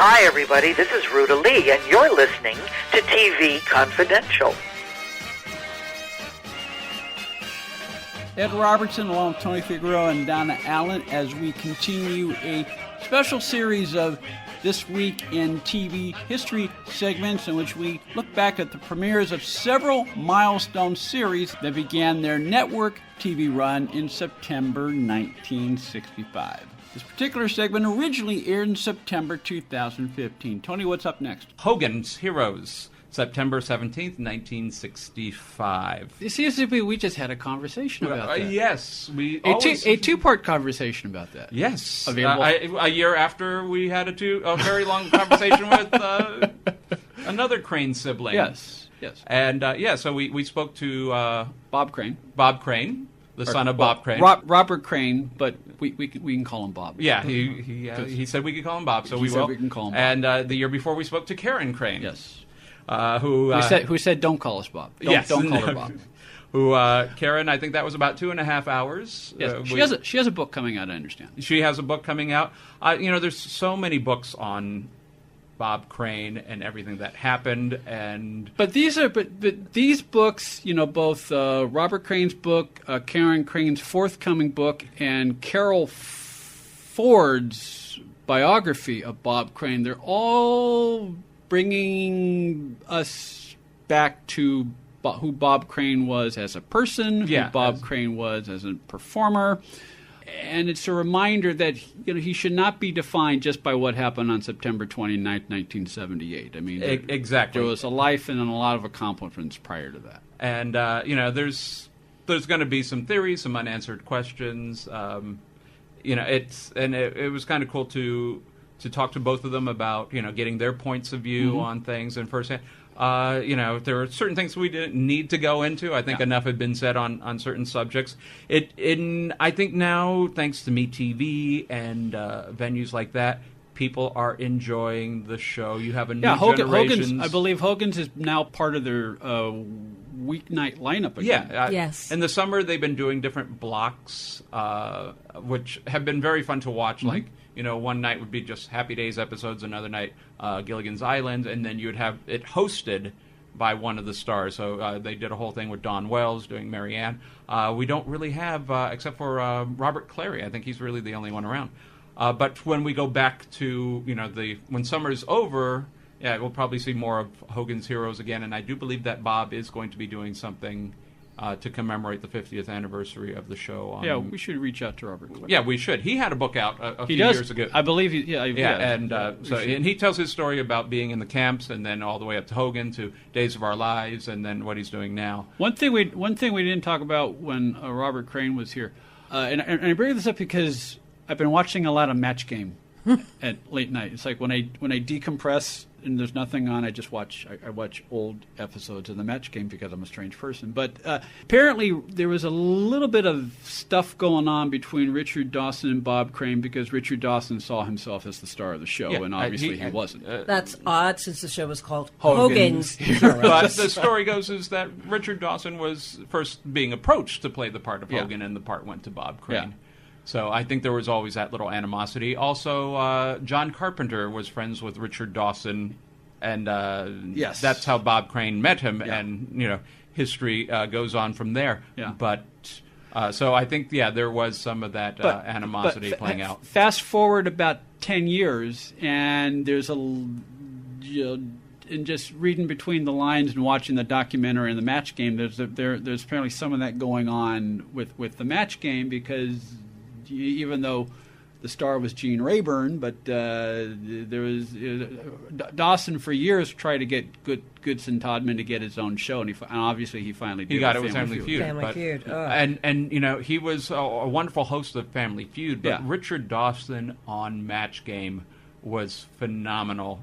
Hi, everybody. This is Ruta Lee, and you're listening to TV Confidential. Ed Robertson, along with Tony Figueroa and Donna Allen, as we continue a special series of This Week in TV History segments in which we look back at the premieres of several milestone series that began their network TV run in September 1965. This particular segment originally aired in September 2015. Tony, what's up next? Hogan's Heroes, September 17th, 1965. It seems to be we just had a conversation about that. Yes. A two-part conversation about that. Yes. Available. A year after we had a very long conversation with another Crane sibling. Yes. And, so we spoke to... Bob Crane. The son of Bob Crane. Robert Crane, but we can call him Bob. Yeah, he said we could call him Bob, so we will. Said we can call him Bob. And the year before we spoke to Karen Crane. Yes. Who said don't call us Bob. Don't call her Bob. Who Karen, I think that was about 2.5 hours. Yes. She has a book coming out, I understand. She has a book coming out. There's so many books on Bob Crane and everything that happened, but these books, both Robert Crane's book, Karen Crane's forthcoming book, and Carol Ford's biography of Bob Crane, they're all bringing us back to who Bob Crane was as a person, who Bob Crane was as a performer. And it's a reminder that he should not be defined just by what happened on September 29th, 1978. I mean, exactly. There was a life and a lot of accomplishments prior to that. And there's going to be some theories, some unanswered questions. It was kind of cool to talk to both of them about getting their points of view on things and firsthand. There were certain things we didn't need to go into. I think enough had been said on certain subjects. I think now, thanks to MeTV and venues like that, people are enjoying the show. You have a new generation. I believe Hogan's is now part of their weeknight lineup again. Yes. In the summer, they've been doing different blocks, which have been very fun to watch. Like, one night would be just Happy Days episodes, another night Gilligan's Island, and then you'd have it hosted by one of the stars. So they did a whole thing with Don Wells doing Mary Ann. We don't really have, except for Robert Clary. I think he's really the only one around. But when we go back to, when summer's over, we'll probably see more of Hogan's Heroes again. And I do believe that Bob is going to be doing something to commemorate the 50th anniversary of the show. We should reach out to Robert Clary. Yeah, we should. He had a book out a few years ago. I believe and he tells his story about being in the camps and then all the way up to Hogan to Days of Our Lives and then what he's doing now. One thing we didn't talk about when Robert Crane was here, and I bring this up because I've been watching a lot of Match Game at late night. It's like when I decompress and there's nothing on, I watch old episodes of the Match Game because I'm a strange person. But apparently there was a little bit of stuff going on between Richard Dawson and Bob Crane because Richard Dawson saw himself as the star of the show, and obviously he wasn't. That's odd since the show was called Hogan's Heroes. But the story goes is that Richard Dawson was first being approached to play the part of Hogan, and the part went to Bob Crane. Yeah. So I think there was always that little animosity. Also, John Carpenter was friends with Richard Dawson, and that's how Bob Crane met him, and history goes on from there. Yeah. But so I think there was some of that animosity playing out. Fast forward about 10 years, and there's and just reading between the lines and watching the documentary and the Match Game, there's apparently some of that going on with the Match Game because. Even though the star was Gene Rayburn, but there was Dawson for years tried to get Goodson Todman to get his own show, and obviously he finally did. He got it with Family Feud. Family Feud. And he was a wonderful host of Family Feud, but Richard Dawson on Match Game was phenomenal.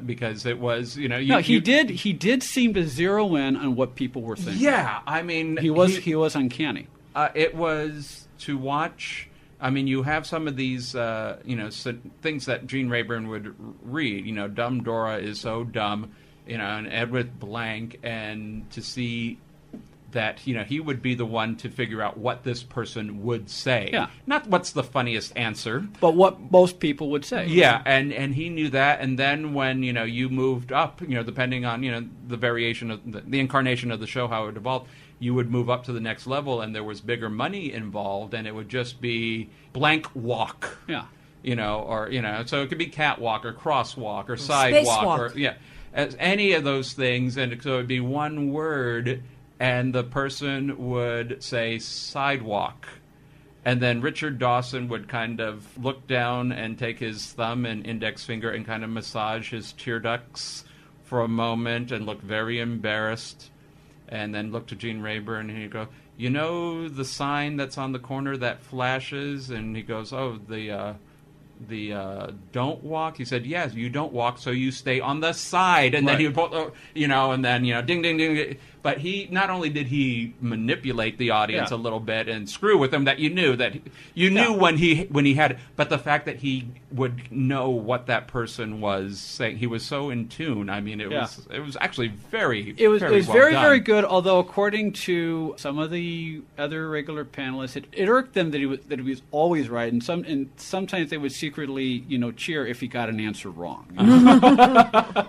Because it was, he did seem to zero in on what people were thinking. Yeah, I mean, he was uncanny. It was to watch. I mean, you have some of these, things that Gene Rayburn would read. Dumb Dora is so dumb, and Edward Blank, and to see that he would be the one to figure out what this person would say. Yeah. Not what's the funniest answer, but what most people would say. Yeah, and he knew that. And then when you moved up, depending on the variation of the incarnation of the show, how it evolved, you would move up to the next level, and there was bigger money involved, and it would just be blank walk. Yeah. So it could be catwalk or crosswalk or sidewalk Spacewalk. as any of those things, and so it would be one word. And the person would say sidewalk. And then Richard Dawson would kind of look down and take his thumb and index finger and kind of massage his tear ducts for a moment and look very embarrassed. And then look to Gene Rayburn and he'd go, the sign that's on the corner that flashes? And he goes, oh, the don't walk. He said, yes, you don't walk, so you stay on the side. And then he would put, and then ding ding ding. But he not only did he manipulate the audience a little bit and screw with them, that you knew when he had it, but the fact that he would know what that person was saying, he was so in tune. I mean, it was actually very very good. Although according to some of the other regular panelists, it irked them that he was always right, and sometimes they would secretly cheer if he got an answer wrong.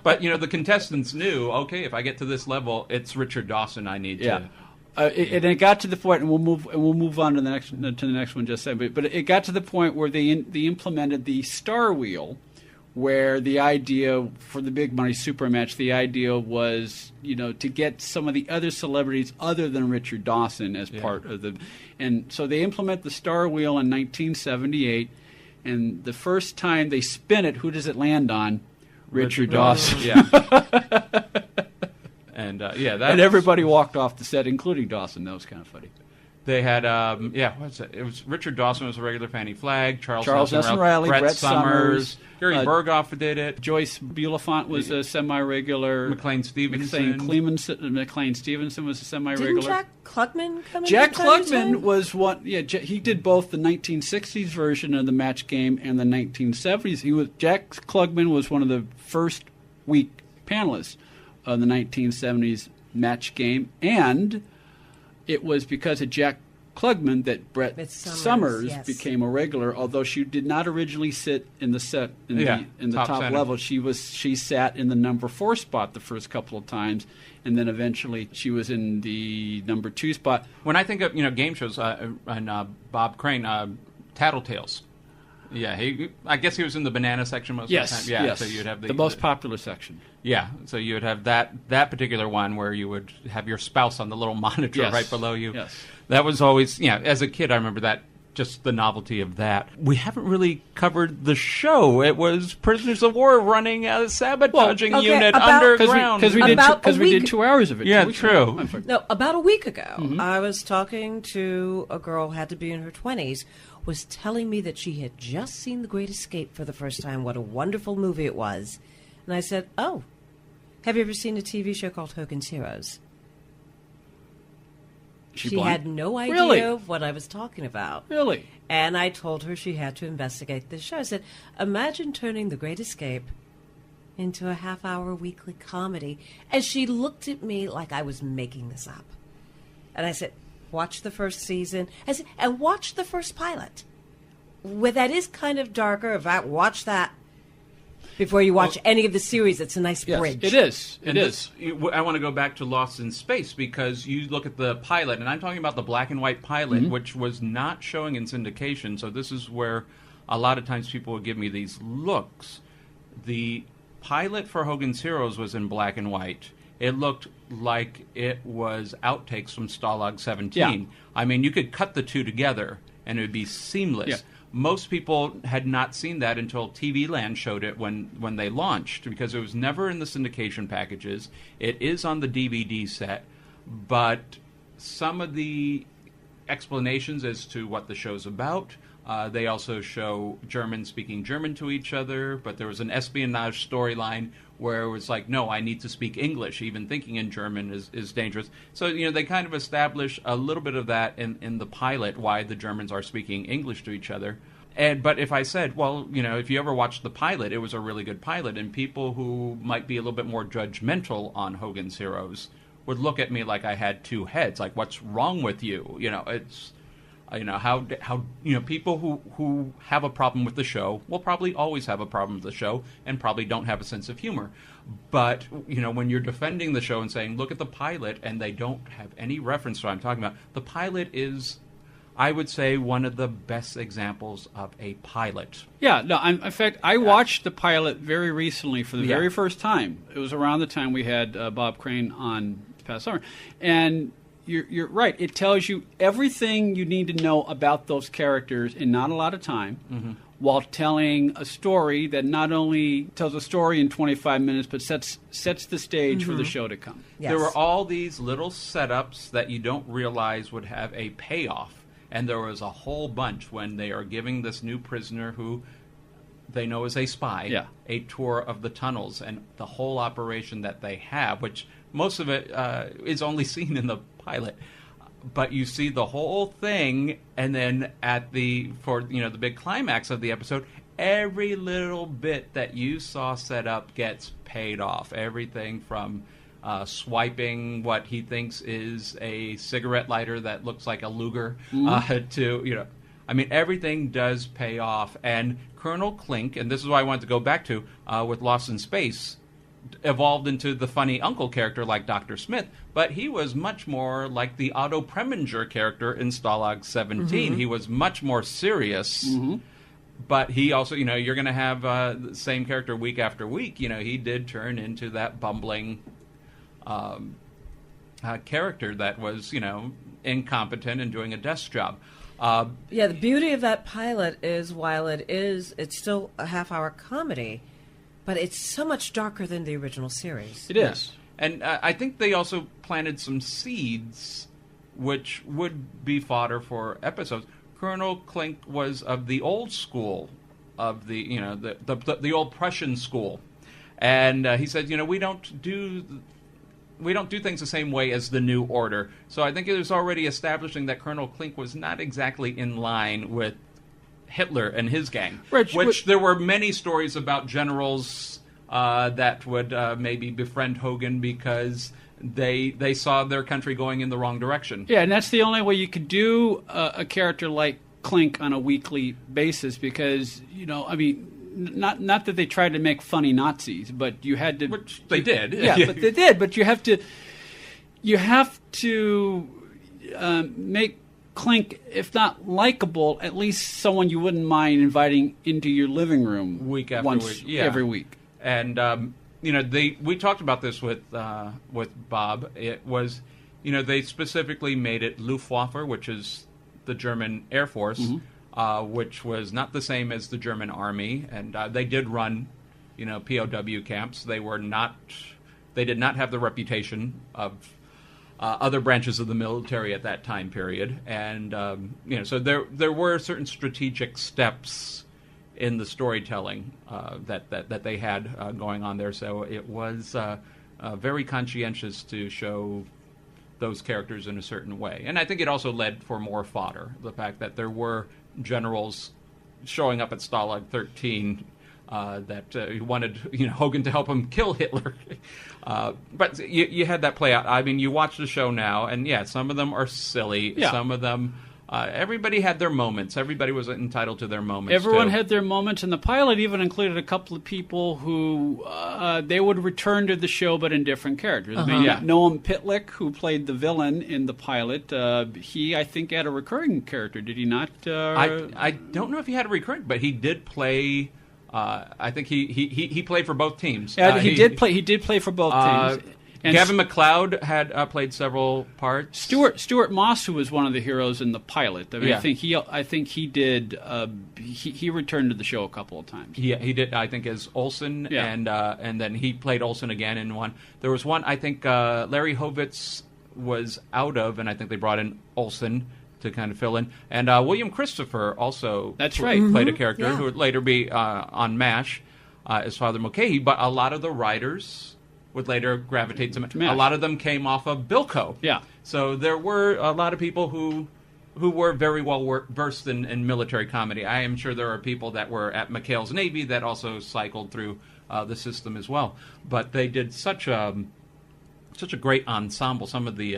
But the contestants knew, okay, if I get to this level, it's Richard Dawson I need to. And it got to the point, and we'll move on to the next one just then. But it got to the point where they implemented the Star Wheel, where the idea for the big money super match, the idea was to get some of the other celebrities other than Richard Dawson as part of the, and so they implement the Star Wheel in 1978, and the first time they spin it, who does it land on? Richard Dawson. Yeah. And and everybody walked off the set, including Dawson. That was kind of funny. They had, what's it? It was Richard Dawson was a regular Fannie Flagg, Charles Nelson Reilly, Brett Summers, Gary Berghoff did it. Joyce Bulifant was a semi-regular. McLean Stevenson was a semi-regular. Didn't Jack Klugman come in? Jack Klugman was one. Yeah, he did both the 1960s version of the match game and the 1970s. Jack Klugman was one of the first week panelists of the 1970s match game, and it was because of Jack Klugman that Brett Summers became a regular. Although she did not originally sit in the set in the top level, she sat in the number 4 spot the first couple of times, and then eventually she was in the number 2 spot. When I think of game shows and Bob Crane, Tattletales. Yeah, I guess he was in the banana section most of the time. Yeah, yes. So you'd have the most popular section. Yeah, so you would have that particular one where you would have your spouse on the little monitor right below you. Yes. That was always, as a kid, I remember that, just the novelty of that. We haven't really covered the show. It was Prisoners of War running a sabotaging unit underground. Because we did 2 hours of it. Yeah, true. No, about a week ago, I was talking to a girl, had to be in her 20s, was telling me that she had just seen The Great Escape for the first time, what a wonderful movie it was. And I said, oh, have you ever seen a TV show called Hogan's Heroes? She had no idea of what I was talking about. Really? And I told her she had to investigate this show. I said, imagine turning The Great Escape into a half-hour weekly comedy. And she looked at me like I was making this up. And I said, watch the first season. And watch the first pilot. Where that is kind of darker. Watch that before you watch any of the series. It's a nice bridge. It is. I want to go back to Lost in Space, because you look at the pilot, and I'm talking about the black and white pilot, which was not showing in syndication. So this is where a lot of times people would give me these looks. The pilot for Hogan's Heroes was in black and white. It looked like it was outtakes from Stalag 17. Yeah. I mean, you could cut the two together, and it would be seamless. Yeah. Most people had not seen that until TV Land showed it when they launched, because it was never in the syndication packages. It is on the DVD set, but some of the explanations as to what the show's about, they also show Germans speaking German to each other, but there was an espionage storyline where it was like, no, I need to speak English. Even thinking in German is dangerous. So, they kind of establish a little bit of that in the pilot, why the Germans are speaking English to each other. But if I said, well, if you ever watched the pilot, it was a really good pilot, and people who might be a little bit more judgmental on Hogan's Heroes would look at me like I had two heads. Like, what's wrong with you? It's how people who have a problem with the show will probably always have a problem with the show and probably don't have a sense of humor. But when you're defending the show and saying, look at the pilot, and they don't have any reference to what I'm talking about, the pilot is, I would say, one of the best examples of a pilot. Yeah, no. In fact, I watched the pilot very recently for the very first time. It was around the time we had Bob Crane on this past summer, and you're right. It tells you everything you need to know about those characters in not a lot of time, while telling a story that not only tells a story in 25 minutes, but sets the stage for the show to come. Yes. There were all these little setups that you don't realize would have a payoff. And there was a whole bunch when they are giving this new prisoner who they know is a spy a tour of the tunnels and the whole operation that they have, which most of it is only seen in the pilot. But you see the whole thing, and then the big climax of the episode, every little bit that you saw set up gets paid off. Everything from swiping what he thinks is a cigarette lighter that looks like a Luger to, everything does pay off. And Colonel Klink, and this is why I wanted to go back to, with Lost in Space, evolved into the funny uncle character like Dr. Smith, but he was much more like the Otto Preminger character in Stalag 17. He was much more serious. But he also, you're going to have the same character week after week. He did turn into that bumbling character that was, incompetent and doing a desk job. The beauty of that pilot is while it's still a half-hour comedy, but it's so much darker than the original series. It is. And I think they also planted some seeds which would be fodder for episodes. Colonel Klink was of the old school, of the old Prussian school. And he said, we don't do things the same way as the New Order. So I think it was already establishing that Colonel Klink was not exactly in line with Hitler and his gang. Which there were many stories about generals that would maybe befriend Hogan because they saw their country going in the wrong direction. Yeah, and that's the only way you could do a character like Klink on a weekly basis because, not that they tried to make funny Nazis, but you had to... Which they did. Yeah, but they did. But you have to make Klink, if not likable, at least someone you wouldn't mind inviting into your living room week after week, every week. And we talked about this with Bob. It was, they specifically made it Luftwaffe, which is the German Air Force, which was not the same as the German Army, and they did run, POW camps. They did not have the reputation of other branches of the military at that time period, and so there were certain strategic steps in the storytelling that they had going on there. So it was very conscientious to show those characters in a certain way, and I think it also led for more fodder. The fact that there were generals showing up at Stalag 13 that wanted Hogan to help him kill Hitler. But you had that play out. I mean, you watch the show now, and some of them are silly. Yeah. Some of them, everybody had their moments. Everybody was entitled to their moments. Everyone had their moments, and the pilot even included a couple of people who they would return to the show, but in different characters. I mean, Noam Pitlick, who played the villain in the pilot, he, I think, had a recurring character. Did he not? I don't know if he had a recurring, but he did play... I think he played for both teams. Yeah, he did play for both teams. And Gavin MacLeod had played several parts. Stuart Moss, who was one of the heroes in the pilot. I mean, Yeah. I think he did. He returned to the show a couple of times. Yeah, he did. I think as Olsen, and then he played Olsen again in one. There was one. I think Larry Hovitz was out of, and I think they brought in Olsen to kind of fill in. And William Christopher also played a character who would later be on MASH as Father Mulcahy. But a lot of the writers would later gravitate to MASH. A lot of them came off of Bilko. Yeah. So there were a lot of people who were very well versed in military comedy. I am sure there are people that were at McHale's Navy that also cycled through the system as well. But they did such a such a great ensemble. Some of the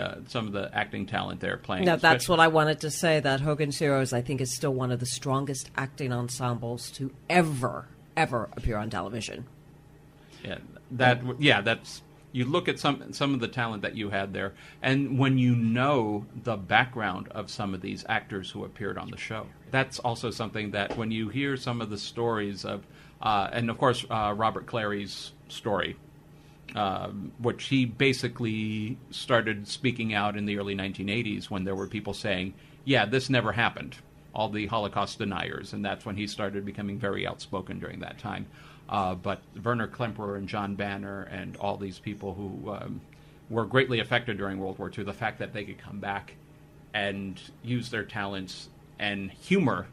acting talent they're playing. Now, that's what I wanted to say. That Hogan's Heroes, I think, is still one of the strongest acting ensembles to ever appear on television. Yeah, that's. You look at some of the talent that you had there, and when you know the background of some of these actors who appeared on the show, that's also something that when you hear some of the stories of, and of course Robert Clary's story, which he basically started speaking out in the early 1980s when there were people saying, yeah, this never happened, all the Holocaust deniers, and that's when he started becoming very outspoken during that time. But Werner Klemperer and John Banner and all these people who were greatly affected during World War II, the fact that they could come back and use their talents and humor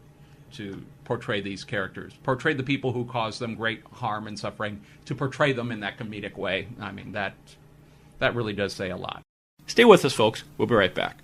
to portray these characters, portray the people who caused them great harm and suffering, to portray them in that comedic way. I mean, that really does say a lot. Stay with us, folks. We'll be right back.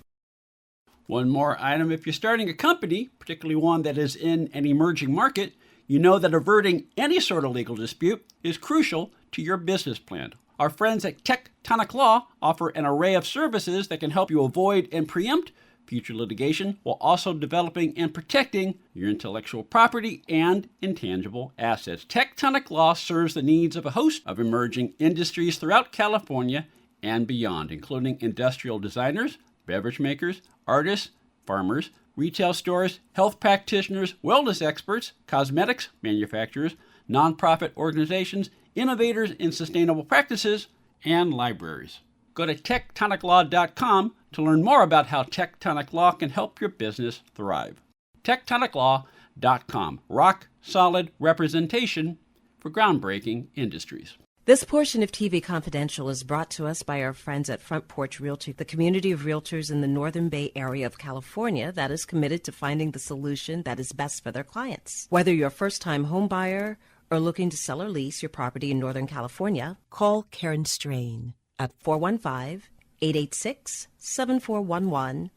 One more item. If you're starting a company, particularly one that is in an emerging market, you know that averting any sort of legal dispute is crucial to your business plan. Our friends at Tectonic Law offer an array of services that can help you avoid and preempt future litigation while also developing and protecting your intellectual property and intangible assets. Tectonic Law serves the needs of a host of emerging industries throughout California and beyond, including industrial designers, beverage makers, artists, farmers, retail stores, health practitioners, wellness experts, cosmetics manufacturers, nonprofit organizations, innovators in sustainable practices, and libraries. Go to tectoniclaw.com to learn more about how Tectonic Law can help your business thrive. tectoniclaw.com. Rock solid representation for groundbreaking industries. This portion of TV Confidential is brought to us by our friends at Front Porch Realty, the community of realtors in the Northern Bay area of California that is committed to finding the solution that is best for their clients. Whether you're a first-time home buyer or looking to sell or lease your property in Northern California, call Karen Strain at 415-886-7411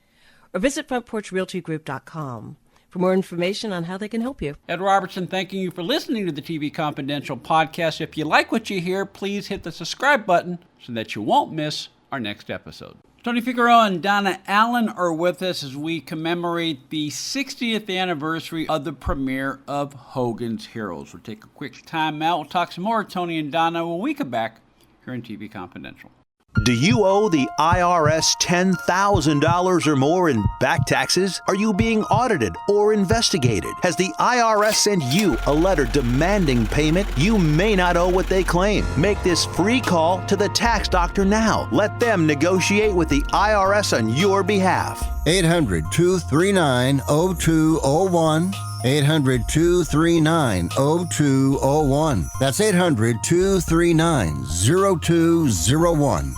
or visit frontporchrealtygroup.com for more information on how they can help you. Ed Robertson thanking you for listening to the TV Confidential podcast. If you like what you hear, please hit the subscribe button so that you won't miss our next episode. Tony Figueroa and Donna Allen are with us as we commemorate the 60th anniversary of the premiere of Hogan's Heroes. We'll take a quick time out. We'll talk some more, Tony and Donna, when we come back here on TV Confidential. Do you owe the IRS $10,000 or more in back taxes? Are you being audited or investigated? Has the IRS sent you a letter demanding payment? You may not owe what they claim. Make this free call to the tax doctor now. Let them negotiate with the IRS on your behalf. 800-239-0201. 800-239-0201. That's 800-239-0201.